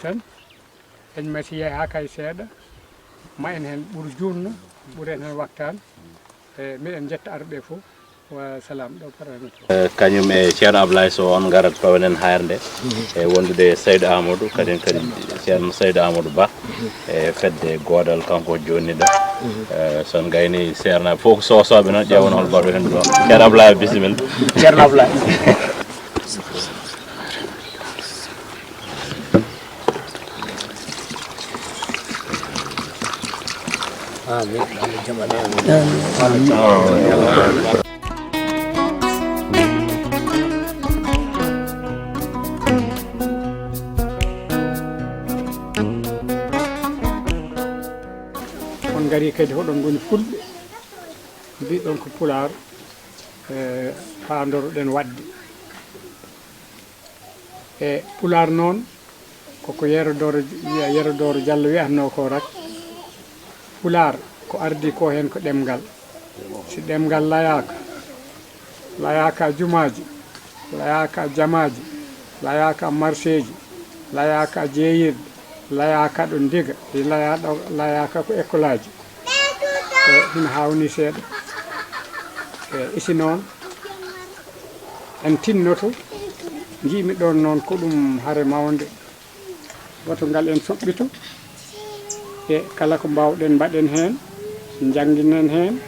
tan en mati yahay ha kay seeɗa ma en hen ɓuur junno ɓuuren hen waktan e miɗen jetta arɓe fof wa salam ɗo paramito kañum e ceerno Ablaye Sow on garat pawenen haarde e wondude Seydou Amadou kadi ceerno Seydou Amadou Ba e fedde godal kanko joni ɗo son gayni ceerno fof ko sosoɓe noon ƴewon hol mbaɗo hen ɗo ceerno Ablaye bisimilla ceerno Ablaye amin on gari kadi hoɗon goni fulɓe mbiɗon ko pular paandoroɗen wadde e pular noon koko yerodoro Diallo wiyatno ko rak pular ko ardi ko hen ko ɗemgal si ɗemgal layaka jumaji layaka jamaji layaka marché ji layaka jeeyirɗe layaka ɗo ndiga layaka ko école aji e hina hawni seeɗa e isi noon en tinnoto jiimi ɗon noon ko ɗum hare mawde woto ngal en soɓɓito e kala ko mbawɗen mbaɗen hen jangguinen hen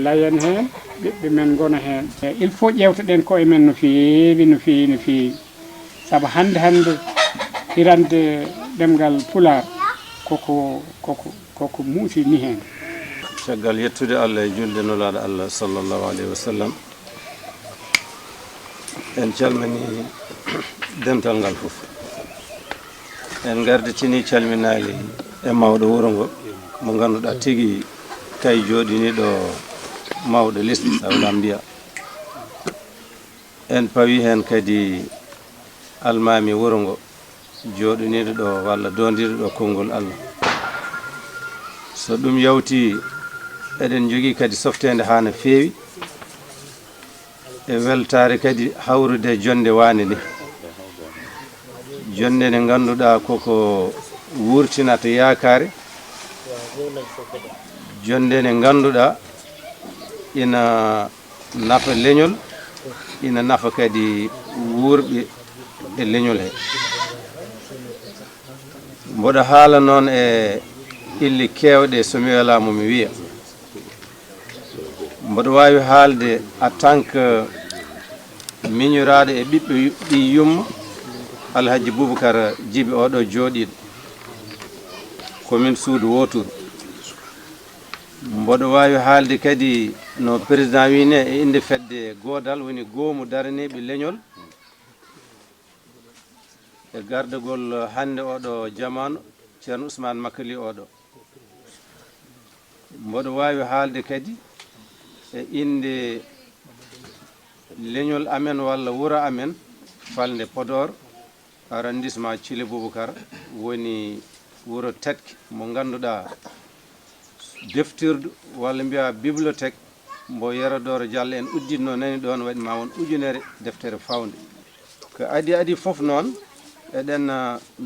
layen hen ɓiɓɓe men gona hen il faut ƴewtoɗen koye men no feewi no feewi no feewi saabu hande hirande ɗemgal pular koko muusi ni hen caggal yettude Allah e julde nulaɗo Allah sallllahu alayhi wa sallam en calmini dental ngal fof en garditini calminali e mawɗo wuro ngo mo ganduɗa tigui kay joɗiniɗo mawɗo lesdi sawla mbiya en pawi hen kadi almami wuro ngo joɗiniɗo ɗo walla dondiɗo ɗo konngol Allah so ɗum yawti eɗen jogui kadi softede ha no feewi e weltare kadi hawrude jonde wane ni jonde nde ganduɗa koko wurtinata yakare jonde nde ganduɗa ina nafa leñol ina nafa kadi wurɓe e leñol he mboɗo haala noon e illi kewɗe somi welama mi wiya mboɗo wawi haalde en tant que miñiraɗo e ɓiɓɓe ɗi yumma Alhaji Boubacar Djiby oɗo jooɗiɗo komin suudu wotour mboɗo wawi haalde kadi no président wine e inde fedde godal woni goomu daraniɓe leñol e gardagol hande oɗo jamanu ceerno Ousmane Makali oɗo mboɗo wawi haalde kadi e inde leñol amen walla wuuro amen falde Podor arrondissement Thile Boubacar woni wuuro Tetke mo ganduɗa deftirdu walla mbiya bibliothèque mbo Yerodoro Diallo en udditno nani ɗon waɗi ma won ujunere deftere fawde ko adi foof noon eɗen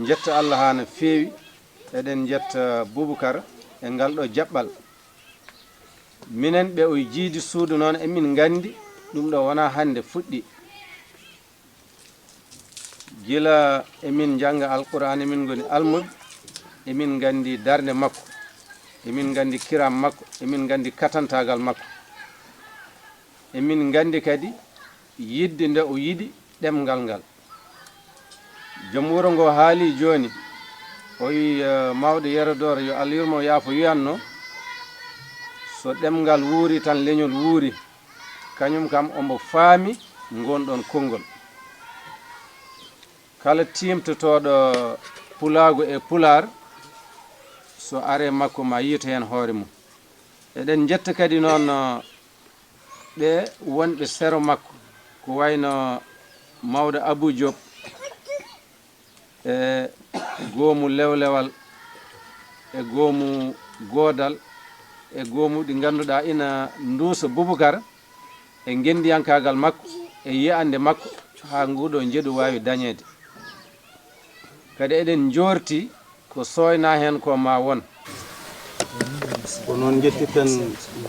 jetta Allah ha no feewi eɗen jetta Boubacar e ngal ɗo jaɓɓal minen ɓe o jiidi suudu noon emin gandi ɗum ɗo wona hande fuɗɗi gila emin janga alquran emin goni almuɓe emin gandi darde makko emin gandi kiram makko emin gandi katantagal makko emin gandi kadi yidde nde o yiɗi ɗemgal ngal joom wuuro ngo haali joni o wi mawɗo Yerodoro yo Allah yurmo yaafo wiyanno so ɗemgal wuuri tan leñol wuuri kañum kam ombo faami gonɗon konngol kala timtotoɗo pulago e pular so are makko ma yiyta hen hoore mum eɗen jetta kadi noon ɓe wonɓe sero makko ko wayno mawɗo Abou Diop e goomu lewlewal e goomu godal e goomu ɗi ganduɗa ina duusa Boubacar e gendiyankagal makko e yiyande makko ha nguɗo jeeɗu wawi dañede kadi eɗen jorti ko soyna hen ko ma won ko noon jettitten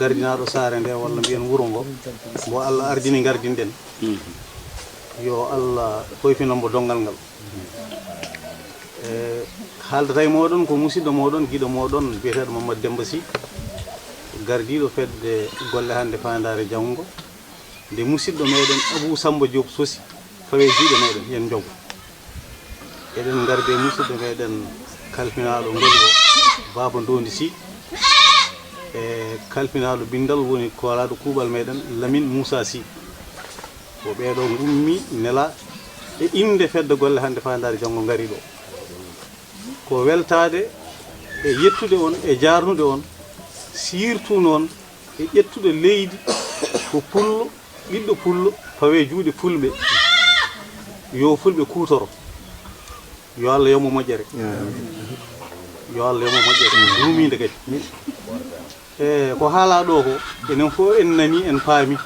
gardinaɗo saare nde walla mbiyen wuro ngo mbo Allah ardini gardinɗen yo Allah foyfinambo dongal ngal haaldata e moɗon ko musidɗo moɗon guiɗo moɗon biyeteɗo Mamadou Demba Sy gardiɗo fedde golle hande fandare janggo nde musidɗo meɗen Abou Samba Diop sosi fawe juuɗe meɗen yen jogo eɗen garde musidɗo meɗen kalfinaɗo ngolgo Baba Ndondi Sy e kalfinaɗo bindal woni kolaɗo kuuɓal meɗen Lamine Moussa Sy ko ɓeɗo gummi nela e inde fedde golle hande fandare janggo ngari ɗo ko weltade e yettude on e jarnude on surtout noon e ƴettude leydi ko pullo ɓiɗɗo pullo fawe juuɗe fulɓe yo fulɓe kutoro yo Allah yomo moƴƴere yo Allah yomo moƴƴere rumide kadi e ko haala ɗo ko enen fof en nani en paami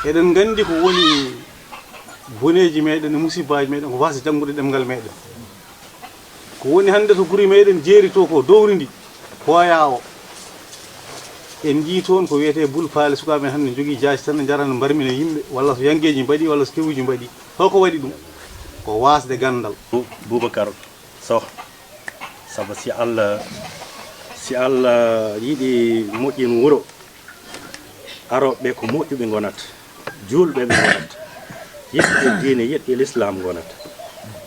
eɗen gandi ko woni boneji meɗen e musibaji meɗen ko wasa janggude ɗemgal meɗen ko woni hande to guri meɗen jeeri to ko dowri ndi hoya o en jii toon ko wiyete bul paale sukaɓe hande jogui jaasi tan ne jarana mbarmina yimɓe walla so yangueji mbaɗi walla so kewuji mbaɗi holko waɗi ɗum ko wasde gandal Boubacar Sow saabu si Allah yiiɗi moƴƴin wuuro aroɓe ko moƴƴuɓe gonata julɓe ɓe gonata yiɗɓe diine yiɗɓe l'islam gonata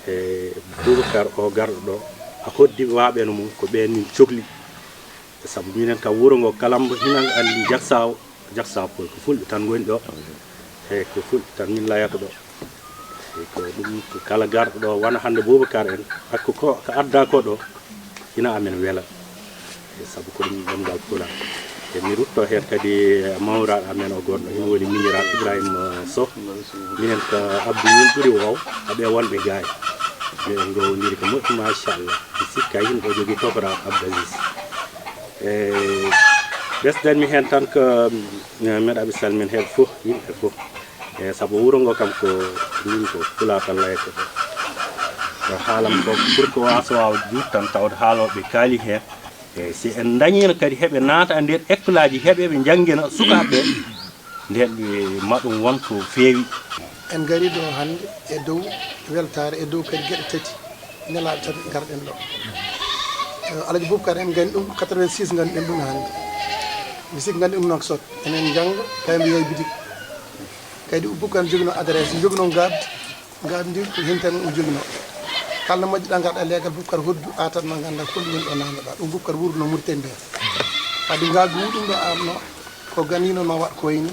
e Boubacar o garɗo ɗo a hoddi waɓeno mum ko ɓen min cohli saabu minen kam wuuro ngo kalambo hinan andi jaksaw pol ko fulɓe tan goni ɗo e ko fulɓe tan min layata ɗo e ko ɗum ko kala garɗo ɗo wona hande Boubacar en hakko ko adda ko ɗo ina amen weela e saabu ko ɗum ɗemgal pula e mi rutto hen kadi mawraɗo amen o gonɗo ina woni miniral Ibrahima Sow minen ko abdou min ɓuuri wow aɓe wonɓe gaay ɓe gowodiri ko moƴƴi machallah mi sikka yimɓe o jogui tokora Abdou Aziz e ɓesdanmi hen tan ko meɗaɓe salmin hen fof yimɓe fof e saabu wuuro ngo kam ko min ko pula tan layete ɗo so haalam ko pour que waso wawa juut tan tawde haaloɓe kaali hen e si en dañino kadi heeɓe naata nder école aji heeɓeɓe janggina sukaɓeɓe nden ɓe maɗum wonko feewi en gari ɗo hande e dow weltare e dow kadi gueɗe tati nelaɗo tati garɗen ɗo Alaji Boubacar en gandi ɗum 86 gandi ɗen ɗum hande mi sikki gandi ɗum nok sot enen jangga kay mbi yeey bidik kadi Boubacar jogino adresse jogino gabdi ko hinten o jogino kala moƴƴiɗa garɗa leegal Boubacar hoddu atatma ganda kollumen ɗo nanoɗa ɗum Boubacar wurno Mauritanie nde wadde gagu muɗum ɗo amno ko ganino ma waɗ ko wayni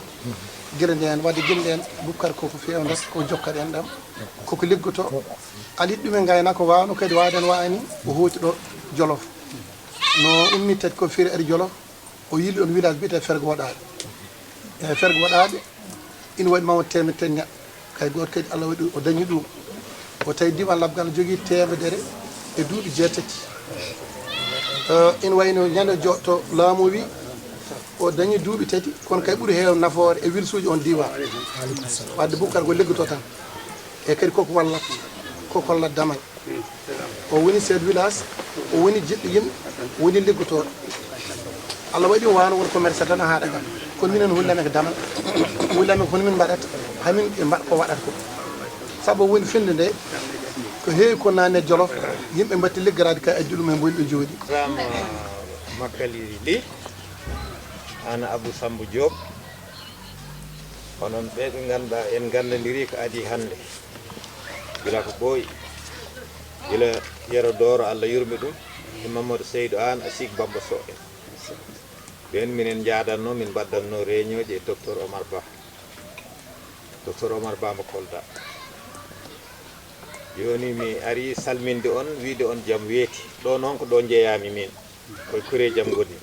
guila nde hen wadde guila nde hen Boubacar koko fewdat ko jokkat en ɗam koko liggoto aliɗ ɗumen gayna ko wawno kadi waden wani o hooti ɗo Jolof no ummi tati ko feeri ari Jolof o yilli on village biyete Fergo Waɗaɓe e Fergo Waɗaɓe ina waɗi mawɗo temedere neɗɗo kay goto kadi Allah waɗi o dañi ɗum o tawi diwan labgal jogui temedere e duuɓi jeetati ina wayno ñande jotto laamu wi o dañi duuɓi tati kono kay ɓuuri heew nafoore e wilsuji on diwan wadde Boubacar ko liggoto tan e kadi koko wallat koko hollat damal o woni chef village o woni jiɗɗo yimɓe o woni liggotoɗo Allah waɗi o wano won commerce tan haaɗa kam kono minen hullame ko damal hullame kono min mbaɗata hamin ɓe mbaɗa ko waɗata ko saabu woni finde nde ko heewi ko nane Jolof yimɓe mbatti liggarade kay addi ɗum e boni ɗo jooɗi rama makkali li ana Abou Samba Diop onon ɓe ɓe ganduɗa en gandodiri ko adi hande gila ko ɓooyi gila yero dooro Allah yurmi ɗum e Mamadou Seydou An Asik Bamba Sow en ɓen minen jaadanno min mbaɗdanno réunion ji e docteur Omar Ba mo Kolda joni mi ari salminde on wiide on jaam weeti ɗo noon ko ɗo jeeyami min koye kure jaam gonni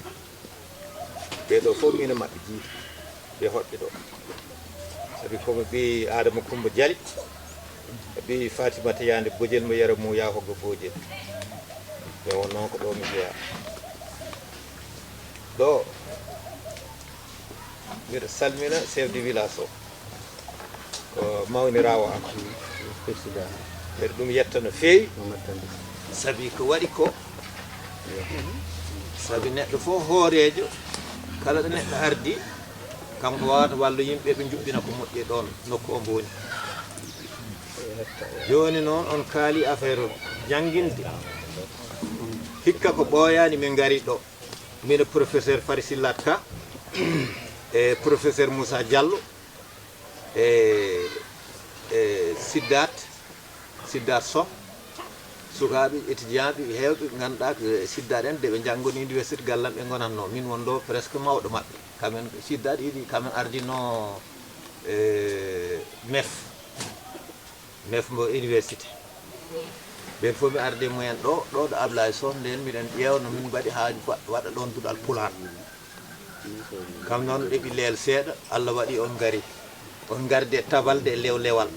ɓeɗo fof mina mabɓe jiiɗi ɓe hoɓɓe ɗo saabi komi ɓi Adama Coumba Dialy ɓi Fatimata Yande Bojel mo yara mo ya hoggo Bojel ɓe won noon ko ɗo mi jeeya ɗo mbiɗa salmina chef de village o ko mawnirawo am mbeɗa ɗum yetta no feewi sabi ko waɗi ko sabi neɗɗo fof hoorejo kala ɗo neɗɗo ardi kanko wawata wallu yimɓe ɓe juɓɓina ko moƴƴi ɗon nokku o mboni joni noon on kaali affaire jangguinde hikka ko ɓooyani min gari ɗo mino professeur Fari Sillat Ka e professeur Moussa Diallo e Siddat Sow sukaɓe étudiant ɓe hewɓe ɓe ganduɗa ko Siddat en de ɓe janggoni université gallam ɓe gonatno min won ɗo presque mawɗo mabɓe kamen Siddat yiɗi kamen ardino mef mbo université ɓen fof mi arde mumen ɗo ɗo Ablaye Sow nden miɗen ƴewno min mbaɗi haaji waɗa ɗon duɗal Pulaar kam noon ɗeɓi leel seeɗa Allah waɗi on gari on garde tabalde e lewlewal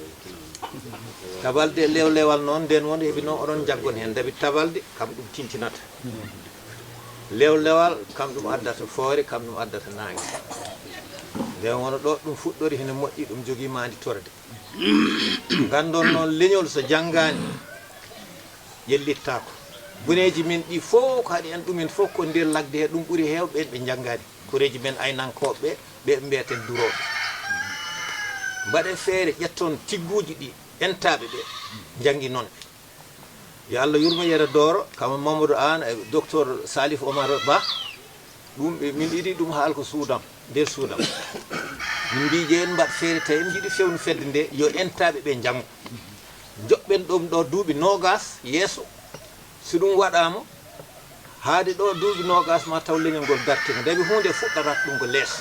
tabalde e lewlewal noon nden won heeɓi noon oɗon jaggon hen dabi tabalde kam ɗum tintinata lewlewal kam ɗum addata foore kam ɗum addata nangue nden wono ɗo ɗum fuɗɗori hene moƴƴi ɗum jogui mandi torde gandon noon leñol so janggani yellittako guneji men ɗi fof ko haɗi en ɗumen fof ko nder lagde he ɗum ɓuuri hewɓe ɓe janggani koreji men aynankoɓe ɓe mbiyeten duroɓe mbaɗen feere ƴetton tigguji ɗi entaɓe ɓe janggi noon yo Allah yurmo yere dooro kama Mamadou An e docteur Salif Omar Ba ɗum ɓe min yiɗi ɗum haal ko suudam nder suudam min mbi jeen mbaɗ feere tawi en jiiɗi fewnu fedde nde yo entaɓe ɓe janggo joɓɓen ɗum ɗo duuɓi nogas yeeso so ɗum waɗama haade ɗo duuɓi nogas ma taw leñol ngol dartima dabi hunde fuɗɗata ɗum ko lees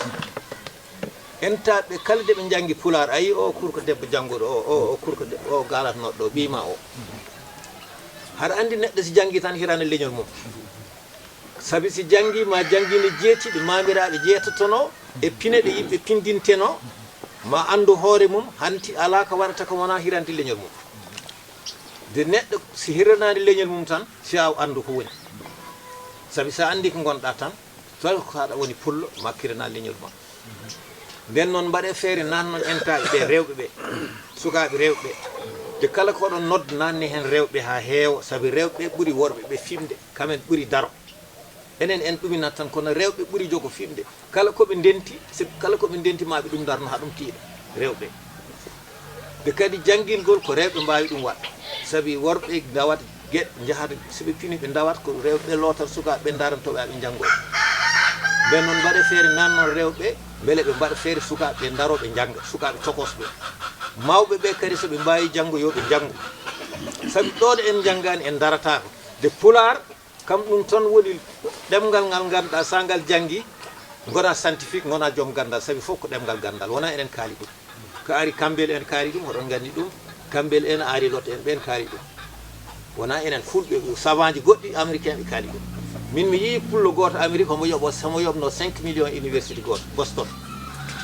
entaɓe kala de ɓe janggi Pulaar ayi o kurko debbo janggoɗo o kurko o galatnoɗo ɗo ɓiima o haɗa andi neɗɗo si janggi tan hirani leñol mum sabi si janggi ma janggine jeetiɗe mamiraɓe jeetotono e pine ɗe yimɓe pindinteno ma andu hoore mum hanti ala ko waɗata ko wona hirande leñol mum de neɗɗo si hiranade leñol mum tan si aw andu ko woni sabi sa andi ko gonɗa tan tawi ko haɗa woni pullo makkirana leñol ma nden noon mbaɗe feere nannoon entaɓe ɓe rewɓe ɓe sukaɓe rewɓe ɓe de kala koɗon nodda nanni hen rewɓe ha heewa saabi rewɓe ɓuuri worɓe ɓe fimde kamen ɓuuri daro enen en ɗuminat tan kono rewɓe ɓuuri jogo fimde kala koɓe ndenti kala koɓe ndenti maɓe ɗum darno ha ɗum tiiɗa rewɓe de kadi janggilgol ko rewɓe mbawi ɗum waɗ saabi worɓe dawat gueɗe jahata soɓe pini ɓe dawat ko rewɓe lotat sukaɓe ɓe darantoɓe aɓe janggoɓe nden noon mbaɗe feere nannoon rewɓe beele ɓe mbaɗa feere sukaɓe ɓe daroɓe jangga sukaɓe cokosɓe mawɓe ɓe kadi soɓe mbawi janggo yoɓe janggo saabi ɗoɗo en janggani en daratako de Pulaar kam ɗum tan woni ɗemgal ngal ganduɗa sa ngal janggi gona scientifique gona joom gandal saabi fof ko ɗemgal gandal wona enen kaali ɗum ko ari Kambel en kaali ɗum oɗon gandi ɗum Kambel en Ari Lot en ɓen kaali ɗum wona enen fulɓe savant ji goɗɗi américain ɓe kaali ɗum min mi yii pullo goto Amérique omo yoɓno 5 millions université goto Boston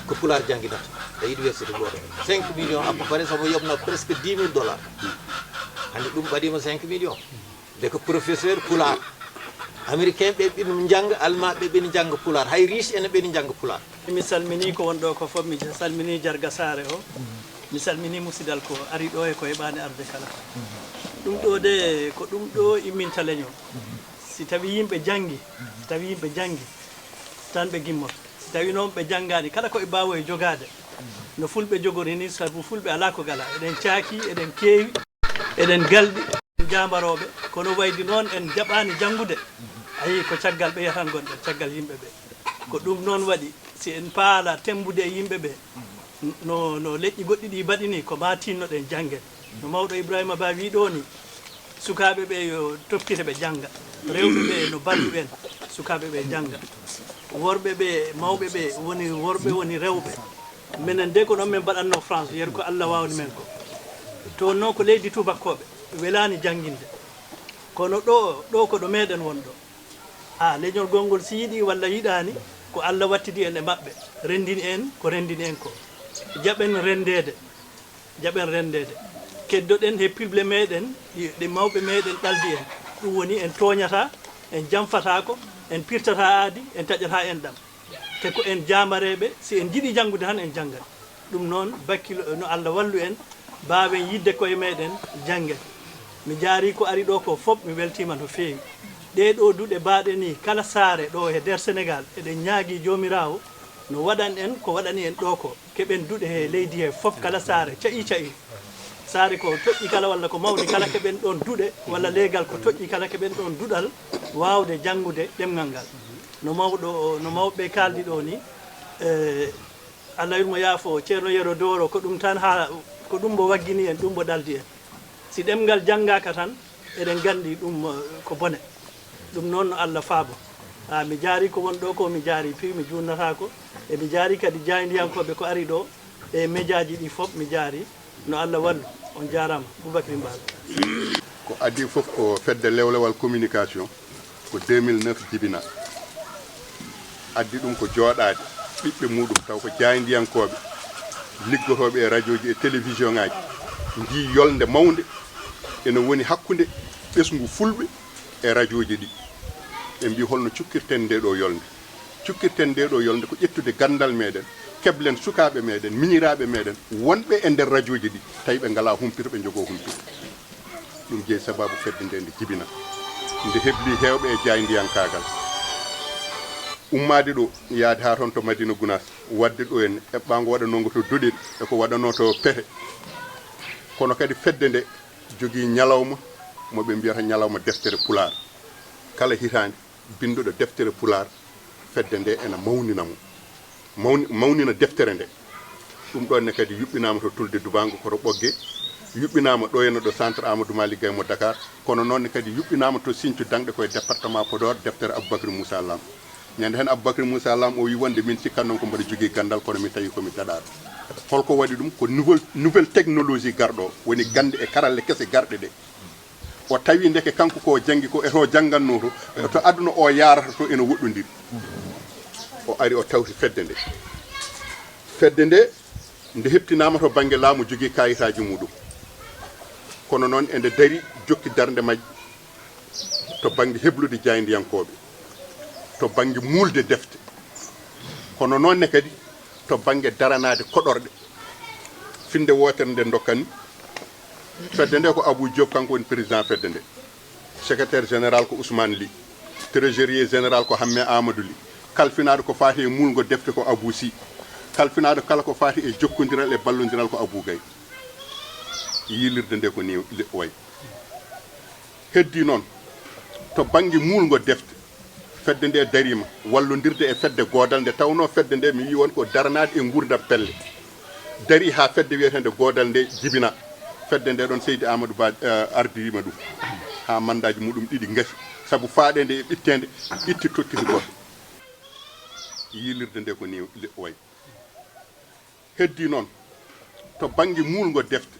ko Pulaar jangguinata e université goto 5 millions à peu près somo yoɓno presque 10 000 $. hande ɗum ɓaɗima 5 millions de ko professeur Pulaar américain ɓe ɓeɗum jangga almaɓe ɓeni jangga Pulaar hay riche ene ɓeni jangga Pulaar mi salmini ko wonɗo ko fof mi salmini Jarga Sare o mi salmini musidal ko ari ɗo e ko heɓani arde kala ɗum ɗo de ko ɗum ɗo imminta leñol si tawi yimɓe janggi tan ɓe gimmot si tawi noon ɓe janggani kala koɓe mbawi jogade no fulɓe jogori ni sabu fulɓe ala ko gala eɗen caaki eɗen keewi eɗen galɗi en jambaroɓe kono waydi noon en jaɓani janggude ayi ko caggal ɓe yatan gonɗen caggal yimɓe ɓe ko ɗum noon waɗi si en paala tembude e yimɓe ɓe no leƴƴi goɗɗi ɗi mbaɗi ni ko ma tinnoɗen janggen no mawɗo Ibrahima Ba wi ɗo ni sukaɓe ɓe yo toppita ɓe jangga rewɓe ɓe no ballu en sukaɓe ɓe jangga worɓe ɓe mawɓe ɓe woni worɓe woni rewɓe minen de ko noon min mbaɗatno France yeru ko Allah wawni men ko to noon ko leydi tubakkoɓe welani jangginde kono ɗo ko ɗo meɗen wonɗo leñol gongol si yiiɗi walla yiɗani ko Allah wattidi en e maɓɓe rendini en ko rendini en ko jaɓen rendede keddoɗen he pible meɗen ɗe mawɓe meɗen ɗaldi en ɗum woni en toñata en jamfatako en pirtata aadi en taƴata en ɗam te ko en jamareɓe si en jiiɗi janggude tan en janggat ɗum noon bakkilo no Allah wallu en mbawen yidde koye meɗen jangge mi jaari ko ari ɗo ko fof mi weltima no feewi ɗeɗo duuɗe mbaɗe ni kala saare ɗo e nder sénégal eɗen ñaagui jomirawo no waɗan en ko waɗani en ɗo ko keɓen duuɗe he leydi he fof kala saare caƴi saare ko toƴƴi kala walla ko mawɗi kala keɓen ɗon duuɗe walla leegal ko toƴƴi kala keɓen ɗon duɗal wawde janngude ɗemgal ngal no mawɓe kaldi ɗo ni Allah yurmo yaafo ceerno Yero Doro ko ɗum tan ha ko ɗum mbo waggini en ɗum mbo daldi en si ɗemgal janngaka tan eɗen gandi ɗum ko bone ɗum noon no Allah faabo mi jaari ko won ɗo ko mi jaari piwi mi junnata ko e mi jaari kadi jayndiyankoɓe ko ari ɗo e médiaji ɗi fof mi jaari no Allah wallu on jarama Boubacry Mbalo ko adi fof ko fedde lewlewal communication ko 2009 jibina addi ɗum ko jooɗade ɓiɓɓe muɗum taw ko jayndiyankoɓe liggotoɓe e radio ji e télévision ngaji ndi yolde mawde ene woni hakkude ɓesgu fulɓe e radio ji ɗi ɓe mbi holno cukkirten nde ɗo yolde ko ƴettude gandal meɗen keblen sukaɓe meɗen miñiraɓe meɗen wonɓe e nder radio ji ɗi tawi ɓe ngala humpito ɓe jogo humpito ɗum jeeyi sababu fedde nde nde jibina nde hebli hewɓe e jayndiyankagal ummade ɗo yaade ha toon to Madina Gounass wadde ɗo en eɓɓango waɗanongo to doɗel eko waɗano to pehe kono kadi fedde nde jogui ñalawma moɓe mbiyata ñalawma deftere pular kala hitande binduɗo deftere pular fedde nde ena mawninamo mawnina deftere nde ɗum ɗonne kadi yuɓɓinama to Tulde Dubango koto ɓogge yuɓɓinama ɗo henna ɗo centre Amadou Malick Gaye mo Dakar kono noonne kadi yuɓɓinama to Sinthiou Dangɗe koye département Podor deftere Aboubacry Moussa Lam ñande hen Aboubacry Moussa Lam o wi wonde min cikkat noon ko mbaɗa jogui gandal kono mi tawi komi daɗaɗo holko waɗi ɗum ko nouvelle technologie garɗo woni gande e karalle kese garɗe ɗe o tawi ndeke kanko ko janggi ko eto jangganno to aduna o yarata to ene woɗɗodiri o ari o tawti fedde nde nde heptinama to banggue laamu jogui kayitaji muɗum kono noon ende dari jokki darde majje to banggue heblude jayndiyankoɓe to banggue mulde defte kono noonne kadi to banggue daranade koɗorɗe finde wotere nde dokkani fedde nde ko Abou Diop kanko woni président fedde nde secrétaire général ko Ousmane Ly trésorier général ko Hamme Amadou Ly kalfinaɗo ko fati e mulgo defte ko Abou Sy kalfinaɗo kala ko fati e jokkodiral e ballodiral ko Abou Gaye yilirde nde ko ni way heddi noon to banggue mulgo defte fedde nde darima wallodirde e fedde godal nde tawno fedde nde mi wi won ko daranade e gurdam pelle dari ha fedde wiyetende godal nde jibina fedde nde ɗon Seydi Amadou Ba ardirima ɗum ha mandaji muɗum ɗiɗi gasi saabu faaɗe nde e ɓittede itti tokkiti goto yilirde nde ko ni way heddi noon to banggue mulgo defte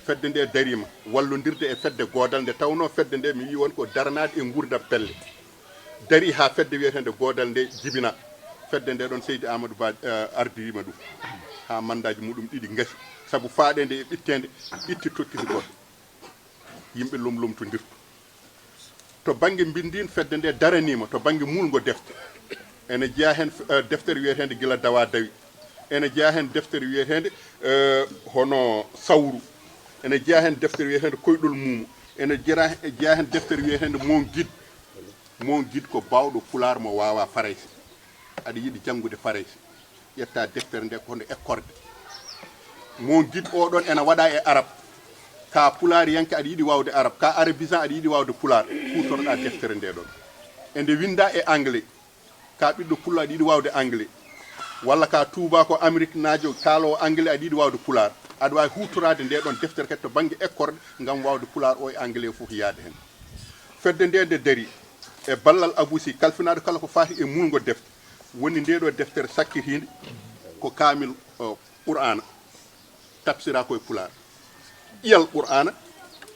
fedde nde darima wallodirde e fedde godal nde tawno fedde nde mi wi won ko daranade e gurdam pelle dari ha fedde wiyetende godal nde jibina fedde nde ɗon Seydi Amadou Ba ardirima ɗum ha mandaji muɗum ɗiɗi gasi saabu faaɗe nde e ɓittede itti tokkiti goto yimɓe lomlomtodirtu to banggue bindin fedde nde daranima to banggue mulgo defte ene jeeya hen deftere wiyetende Gila Dawa Dawi ene jeeya hen deftere wiyetende hono Sawru ene jeeya hen deftere wiyetende Koyɗol Mumu ene jeeya hen deftere wiyetende Mon Guide ko bawɗo pular mo wawa farayse aɗa yiiɗi janggude farayse ƴetta deftere nde ko hono ekkorde Mon Guide oɗon ene waɗa e arab ka pular yanke aɗa yiiɗi wawde arab ka arabisan aɗa yiiɗi wawde pular hutorɗa deftere nde ɗon ende winda e anglais ka ɓiɗɗo pullo aɗa yiiɗi wawde anglais walla ka tuuba ko Amérique naajo kaalowo anglais aɗa yiiɗi wawde pular aɗa wawi hutorade nde ɗon deftere kadi to banggue ekkorde gam wawde pular o e anglais foof yaade hen fedde nde nde daari e ballal Abou Sy kalfinaɗo kala ko fati e mulgo defte woni ndeɗo deftere sakkitide ko kamil Qur'ana tafsira koye pular ƴiyal Qur'ana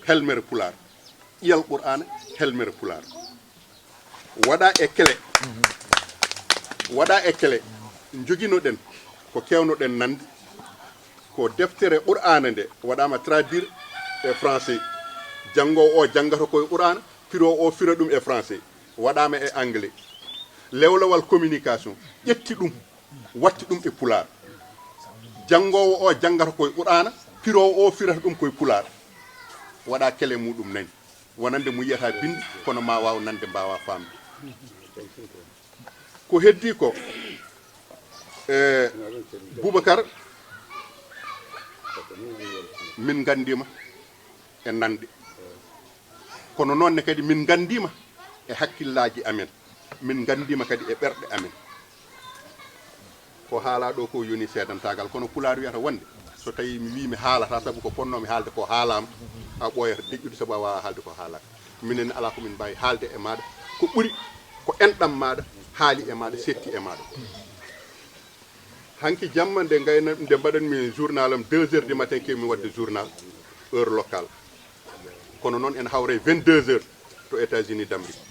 helmere pular ƴiyal Qur'ana helmere pular waɗa e kele joguinoɗen ko kewnoɗen nande ko deftere Qur'ana nde waɗama traduire e français janggowo o janggata koye Qur'ana firo o fira ɗum e français waɗama e anglais lewlewal communication ƴetti ɗum watti ɗum e pular janggowo o janggata koye Qur'ana firowo o firata ɗum koye pular waɗa kele muɗum nani wonande mo yiyata binde kono ma waw nande mbawa famde ko heddi ko Boubacar min gandima e nande kono noonne kadi min gandima e hakkillaji amen min gandima kadi e ɓerɗe amen ko haala ɗo ko yoni seedantagal kono pulaar wiyata wonde so tawi mi wi mi haalata sabu ko ponnomi haalde ko haalama a ɓooyata deƴƴude sabu a wawa haalde ko haalaka minen ala komin mbawi haalde e maɗa ko ɓuuri ko enɗam maɗa haali e maɗa setti e maɗa hanki jamma nde gayna nde mbaɗanmi journal am 2 heures du matin kemi wadde journal heure locale kono noon ene hawre 22 heures to États-Unis d'Amérique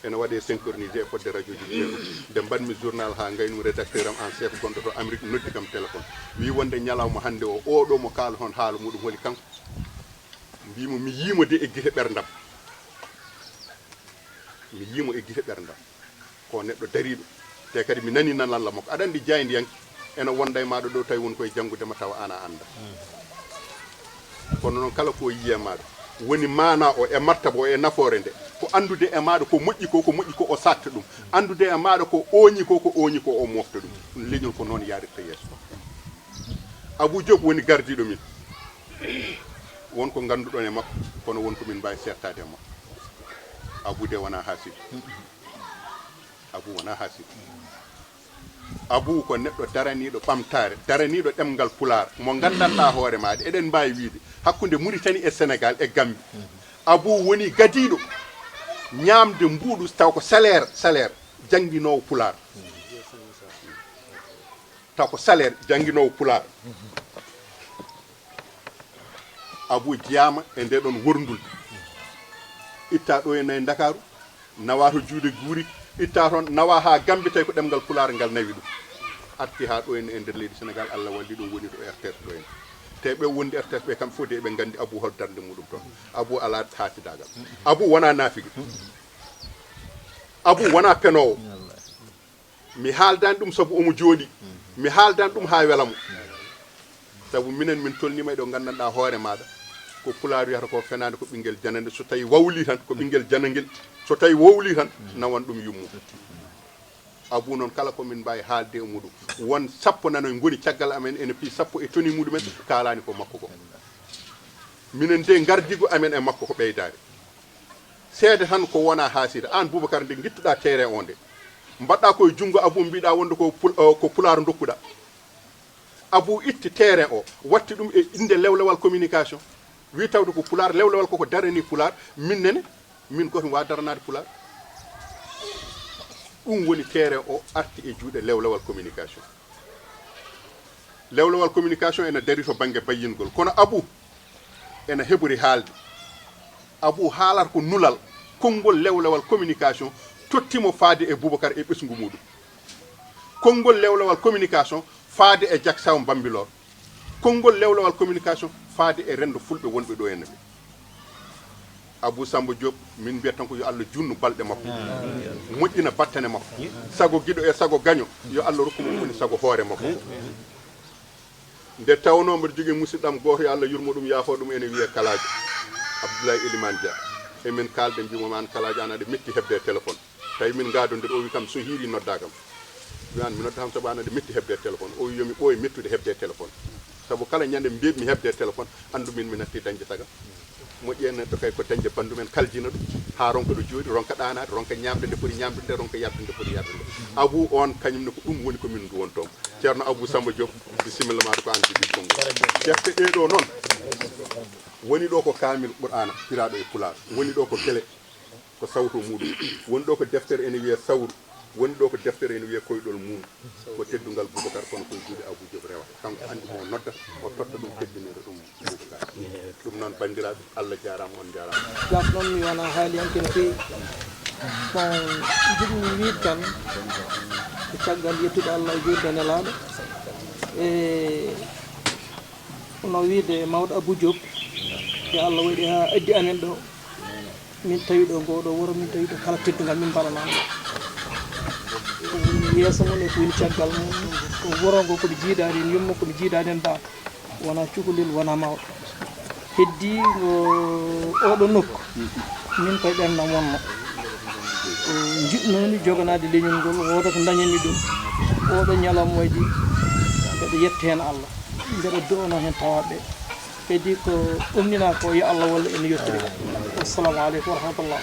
ene waɗe synchronisé e fodde radio ji jeeɗo nde mbaɗmi journal ha gaynumi rédacteur am en chef gonɗo to Amérique noddi kam téléphone wi wonde ñalawma hande o oɗo mo kaala hon haala muɗum holi kanko mbimo mi yimo de e guite ɓerdam mi yimo e guite ɓerdam ko neɗɗo dariɗo te kadi mi nani nan Allah makko aɗa andi jayndi yanke ene wonda e maɗa ɗo tawi woni koye janggudema tawa ana anda kono noon kala ko yiye maɗa woni mana o e martaba o e nafoore nde ko andude e maɗa ko moƴƴi ko o satta ɗum andude e maɗa ko oñi ko o mofta ɗum ɗum leñol ko noon yarirta yeeso Abou Diop woni gardiɗo min wonko ganduɗon e makko kono wonko min mbawi settade e makko Abou de wona hasido Abou wona hasido Abou ko neɗɗo daraniɗo ɓamtare daraniɗo ɗemgal pular mo gandanɗa hoore maɗa eɗen mbawi wiide hakkude Mauritanie e Sénégal e Gambie Abou woni gadiɗo ñamde mbuɗu taw ko salaire jangguinowo pular taw ko salaire jangguinowo pular Abou jeyama e nde ɗon worndul itta ɗo e nayi Dakaru nawa to juuɗe guuri itta toon nawa ha Gambie tawi ko ɗemgal pular ngal nawi ɗum arti ha ɗo en e nder leydi Sénégal Allah walli ɗo woni to RTS ɗo en te ɓe wondi RTS ɓe kamɓe fof de ɓe gandi Abou hol darde muɗum toon Abou ala hatidagal Abou wona nafigui Abou wona penowo mi haaldani ɗum saabu omo jooɗi mi haaldani ɗum ha welamo saabu minen min tolnima ɗo gandanɗa hoore maɗa ko pular wiyata ko fenade ko ɓinguel janande so tawi wawli tan ko ɓinguel janaguel so tawi wowli tan nawan ɗum yummu Abou noon kala komin mbawi haalde e muɗum won sappo nanoy goni caggal amen ene pi sappo e toni muɗumen kalani ko makko ko minen de gardigo amen e makko ko ɓeydade seede tan ko wona haasida an Boubacar nde guittuɗa terrain o nde mbaɗɗa koye junggo Abou mbiɗa wonde ko pular dokkuɗa Abou itti terrain o watti ɗum e inde lewlewal communication wi tawde ko pular lewlewal koko darani pular min goto mi wawa daranade pular ɗum woni terrain o arti e juuɗe lewlewal communication ene dari to banggue bayyingol kono Abou ene heɓori haalde Abou haalata ko nulal konngol lewlewal communication tottimo faade e Boubacar e ɓesgu muɗum konngol lewlewal communication faade e Diaksaw Bambilor konngol lewlewal communication faade e rendo fulɓe wonɓe ɗo henne ɓe Abou Samba Diop min mbiyat tan ko yo Allah junnu balɗe makko moƴƴina battane makko sago guiɗo e sago gaño yo Allah rokkumo woni sago hoore makko nde tawno mbiɗa jogui musidɗam goto yo Allah yurmo ɗum yaafo ɗum ene wiye Kaladio Abdoulaye Elimane Dia emin kalde mbimomi an Kaladio an aɗa metti hebde téléphone tawi min gadodir o wi kam so hiiri nodda kam wiyan mi nodda kam saabu an aɗa metti hebde téléphone o wi yomi ɓooye mettude hebde téléphone saabu kala ñande mbiyatmi hebde téléphone andu min mi natti dañde saga moƴƴi en neɗɗo kay ko dañde bandu men kaljina ɗum ha ronka ɗo jooɗi ronka ɗanade ronka ñamde nde foti ñamde nde ronka yabde nde foti yabde nde Abou on kañumne ko ɗum woni komin ndu won toon ceerno Abou Samba Diop bisimilla maɗa ko an jogui konngol defte ɗeɗo noon woni ɗo ko kamil Qur'ana piraɗo e pular woni ɗo ko kele ko sawto muɗum woni ɗo ko deftere ene wiye sawru woni ɗo ko deftere ene wiye koyɗol mum ko teddugal Boubacar kono koye juuɗe Abou Diop rewa kanko andi o nodda o totta ɗum teddinede ɗum Boubacar ɗum noon bandiraɓe Allah jarama on jarama gas noon mi wona haaliyanke no fewi bon jiɗmi wiide tan ko caggal yettude Allah e juurde nelaɗo e no wiide mawɗo Abou Diop yo Allah waɗi ha addi amen ɗo min tawi ɗo ngoɗo wuro min tawi ɗo kala teddugal min mbaɗanama ko woni yeeso mum e ko woni caggal mum ko wuro ngo koɓe jiidade en yummo koɓe jiidade en daka wona cukalel wona mawɗo heddi oɗo nokku min koye ɓerdam wonno jiɗnoni joganade leñol ngol woda ko dañanmi ɗum oɗo ñalamoji mbeɗa yetta hen Allah mbeɗa do'ono hen tawaɓe kadi ko ɗumnina ko yo Allah walla en yettiri assalamu aleykum wa rahmatullah